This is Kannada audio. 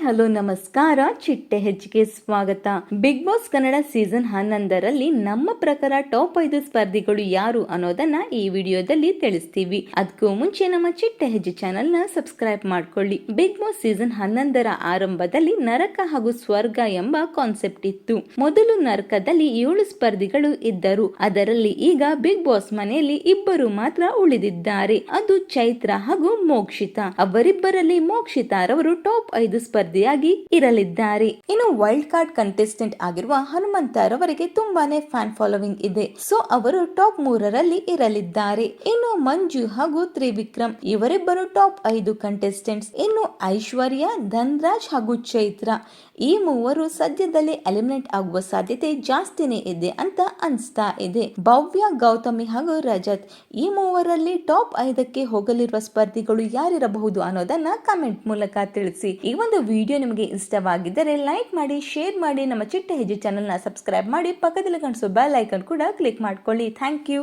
ಹಲೋ ನಮಸ್ಕಾರ. ಚಿಟ್ಟೆ ಹೆಜ್ಗೆ ಸ್ವಾಗತ. ಬಿಗ್ ಬಾಸ್ ಕನ್ನಡ ಸೀಸನ್ 11ರಲ್ಲಿ ನಮ್ಮ ಪ್ರಕಾರ ಟಾಪ್ 5 ಸ್ಪರ್ಧಿಗಳು ಯಾರು ಅನ್ನೋದನ್ನ ಈ ವಿಡಿಯೋದಲ್ಲಿ ತಿಳಿಸ್ತೀವಿ. ಅದಕ್ಕೂ ಮುಂಚೆ ನಮ್ಮ ಚಿಟ್ಟೆ ಹೆಜ್ಜೆ ಚಾನೆಲ್ ನ ಸಬ್ಸ್ಕ್ರೈಬ್ ಮಾಡ್ಕೊಳ್ಳಿ. ಬಿಗ್ ಬಾಸ್ ಸೀಸನ್ 11ರ ಆರಂಭದಲ್ಲಿ ನರಕ ಹಾಗೂ ಸ್ವರ್ಗ ಎಂಬ ಕಾನ್ಸೆಪ್ಟ್ ಇತ್ತು. ಮೊದಲು ನರಕದಲ್ಲಿ 7 ಸ್ಪರ್ಧಿಗಳು ಇದ್ದರು. ಅದರಲ್ಲಿ ಈಗ ಬಿಗ್ ಬಾಸ್ ಮನೆಯಲ್ಲಿ ಇಬ್ಬರು ಮಾತ್ರ ಉಳಿದಿದ್ದಾರೆ. ಅದು ಚೈತ್ರ ಹಾಗೂ ಮೋಕ್ಷಿತಾ. ಅವರಿಬ್ಬರಲ್ಲಿ ಮೋಕ್ಷಿತಾ ರವರು ಟಾಪ್ 5 ಸ್ಪರ್ಧಿಯಾಗಿ ಇರಲಿದ್ದಾರೆ. ಇನ್ನು ವೈಲ್ಡ್ ಕಾರ್ಡ್ ಕಂಟೆಸ್ಟೆಂಟ್ ಆಗಿರುವ ಹನುಮಂತರವರಿಗೆ ತುಂಬಾನೇ ಫ್ಯಾನ್ ಫಾಲೋವಿಂಗ್ ಇದೆ. ಸೊ ಅವರು ಟಾಪ್ 3ರಲ್ಲಿ ಇರಲಿದ್ದಾರೆ. ಇನ್ನು ಮಂಜು ಹಾಗೂ ತ್ರಿವಿಕ್ರಮ್ ಇವರಿಬ್ಬರು ಟಾಪ್ 5 ಕಂಟೆಸ್ಟೆಂಟ್ಸ್. ಇನ್ನು ಐಶ್ವರ್ಯ, ಧನ್ರಾಜ್ ಹಾಗೂ ಚೈತ್ರ ಈ ಮೂವರು ಸದ್ಯದಲ್ಲೇ ಎಲಿಮಿನೇಟ್ ಆಗುವ ಸಾಧ್ಯತೆ ಜಾಸ್ತಿನೇ ಇದೆ ಅಂತ ಅನ್ಸ್ತಾ ಇದೆ. ಭವ್ಯ, ಗೌತಮಿ ಹಾಗೂ ರಜತ್ ಈ ಮೂವರಲ್ಲಿ ಟಾಪ್ 5ಕ್ಕೆ ಹೋಗಲಿರುವ ಸ್ಪರ್ಧಿಗಳು ಯಾರಿರಬಹುದು ಅನ್ನೋದನ್ನ ಕಮೆಂಟ್ ಮೂಲಕ ತಿಳಿಸಿ. ಈ ಒಂದು ವಿಡಿಯೋ ನಿಮಗೆ ಇಷ್ಟವಾಗಿದ್ದರೆ ಲೈಕ್ ಮಾಡಿ, ಶೇರ್ ಮಾಡಿ, ನಮ್ಮ ಚಿಟ್ಟೆ ಹೆಜ್ಜೆ ಚಾನೆಲ್ ನ ಸಬ್ಸ್ಕ್ರೈಬ್ ಮಾಡಿ, ಪಕ್ಕದಲ್ಲಿ ಕಾಣಿಸೋ ಬೆಲ್ ಐಕಾನ್ ಕೂಡ ಕ್ಲಿಕ್ ಮಾಡ್ಕೊಳ್ಳಿ. Thank you.